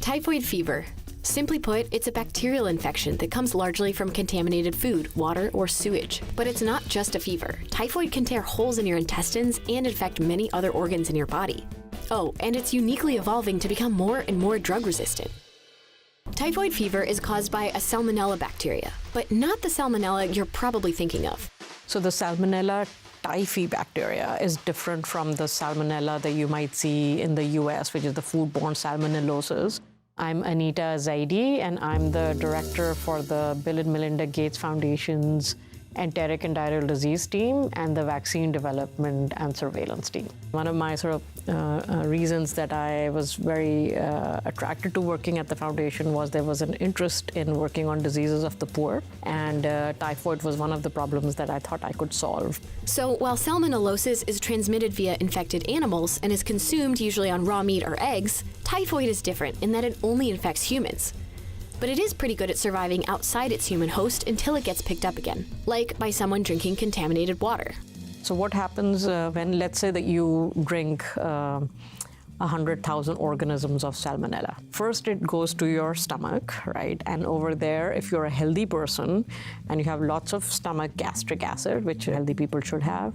Typhoid fever. Simply put, it's a bacterial infection that comes largely from contaminated food, water, or sewage. But it's not just a fever. Typhoid can tear holes in your intestines and infect many other organs in your body. Oh, and it's uniquely evolving to become more and more drug resistant. Typhoid fever is caused by a Salmonella bacteria, but not the Salmonella you're probably thinking of. So the Salmonella Typhi bacteria is different from the Salmonella that you might see in the US, which is the foodborne salmonellosis. I'm Anita Zaidi, and I'm the director for the Bill and Melinda Gates Foundation's enteric and diarrheal disease team and the vaccine development and surveillance team. One of my sort of reasons that I was very attracted to working at the foundation was there was an interest in working on diseases of the poor, and typhoid was one of the problems that I thought I could solve. So while salmonellosis is transmitted via infected animals and is consumed usually on raw meat or eggs, typhoid is different in that it only infects humans. But it is pretty good at surviving outside its human host until it gets picked up again, like by someone drinking contaminated water. So what happens when, let's say that you drink 100,000 organisms of Salmonella? First, it goes to your stomach, right? And over there, if you're a healthy person and you have lots of stomach gastric acid, which healthy people should have,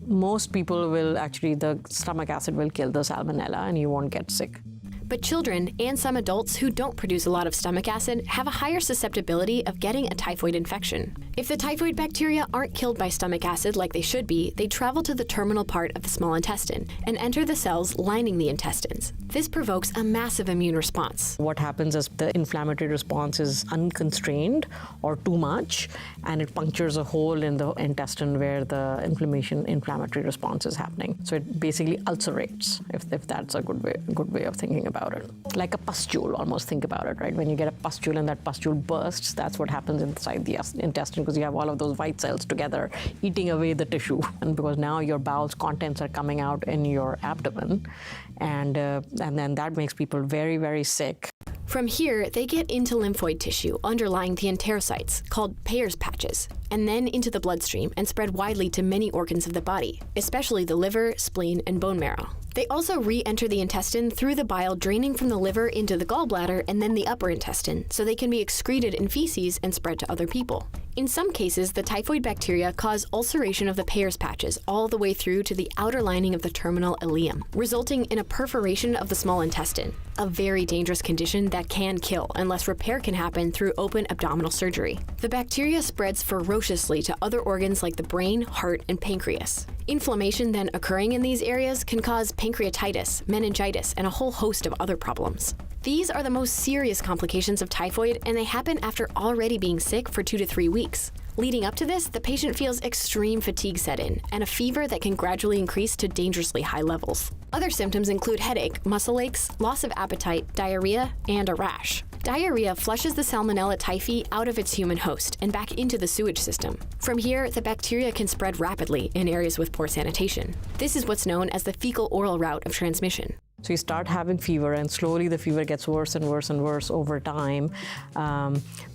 most people will actually, the stomach acid will kill the Salmonella and you won't get sick. But children and some adults who don't produce a lot of stomach acid have a higher susceptibility of getting a typhoid infection. If the typhoid bacteria aren't killed by stomach acid like they should be, they travel to the terminal part of the small intestine and enter the cells lining the intestines. This provokes a massive immune response. What happens is the inflammatory response is unconstrained or too much, and it punctures a hole in the intestine where the inflammatory response is happening. So it basically ulcerates, if that's a good way of thinking about it. Like a pustule, almost think about it, right? When you get a pustule and that pustule bursts, that's what happens inside the intestine, because you have all of those white cells together eating away the tissue. And because now your bowel's contents are coming out in your abdomen, and then that makes people very, very sick. From here, they get into lymphoid tissue underlying the enterocytes, called Peyer's patches, and then into the bloodstream and spread widely to many organs of the body, especially the liver, spleen, and bone marrow. They also re-enter the intestine through the bile draining from the liver into the gallbladder and then the upper intestine, so they can be excreted in feces and spread to other people. In some cases, the typhoid bacteria cause ulceration of the Peyer's patches all the way through to the outer lining of the terminal ileum, resulting in a perforation of the small intestine, a very dangerous condition that can kill unless repair can happen through open abdominal surgery. The bacteria spreads ferociously to other organs like the brain, heart, and pancreas. Inflammation then occurring in these areas can cause pancreatitis, meningitis, and a whole host of other problems. These are the most serious complications of typhoid, and they happen after already being sick for 2 to 3 weeks. Leading up to this, the patient feels extreme fatigue set in and a fever that can gradually increase to dangerously high levels. Other symptoms include headache, muscle aches, loss of appetite, diarrhea, and a rash. Diarrhea flushes the Salmonella Typhi out of its human host and back into the sewage system. From here, the bacteria can spread rapidly in areas with poor sanitation. This is what's known as the fecal-oral route of transmission. So you start having fever, and slowly the fever gets worse and worse and worse over time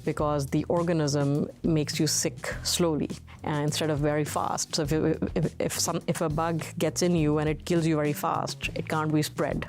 because the organism makes you sick slowly instead of very fast. So if a bug gets in you and it kills you very fast, it can't be spread.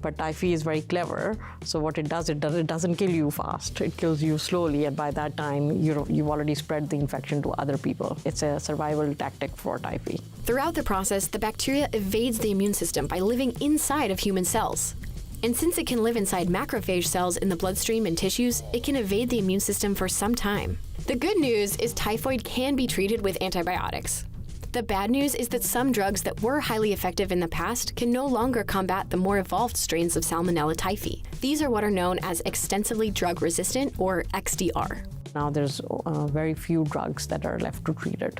But typhi is very clever, so what it doesn't kill you fast. It kills you slowly, and by that time, you've already spread the infection to other people. It's a survival tactic for typhi. Throughout the process, the bacteria evades the immune system by living inside of human cells. And since it can live inside macrophage cells in the bloodstream and tissues, it can evade the immune system for some time. The good news is typhoid can be treated with antibiotics. The bad news is that some drugs that were highly effective in the past can no longer combat the more evolved strains of Salmonella Typhi. These are what are known as extensively drug-resistant, or XDR. Now there's very few drugs that are left to treat it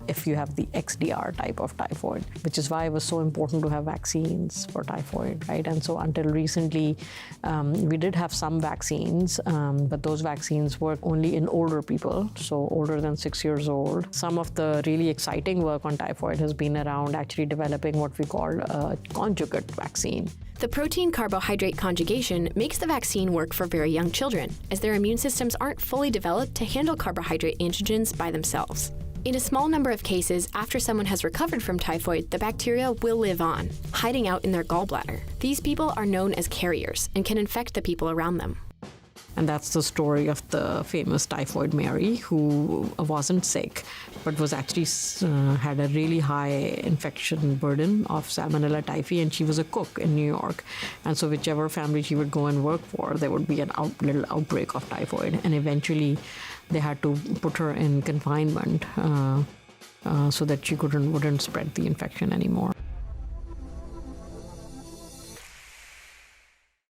if you have the XDR type of typhoid, which is why it was so important to have vaccines for typhoid, right? And so until recently, we did have some vaccines, but those vaccines work only in older people, so older than 6 years old. Some of the really exciting work on typhoid has been around actually developing what we call a conjugate vaccine. The protein-carbohydrate conjugation makes the vaccine work for very young children, as their immune systems aren't fully developed to handle carbohydrate antigens by themselves. In a small number of cases, after someone has recovered from typhoid, the bacteria will live on, hiding out in their gallbladder. These people are known as carriers and can infect the people around them. And that's the story of the famous Typhoid Mary, who wasn't sick, but was actually had a really high infection burden of Salmonella Typhi, and she was a cook in New York. And so whichever family she would go and work for, there would be a little outbreak of typhoid. And eventually they had to put her in confinement so that she wouldn't spread the infection anymore.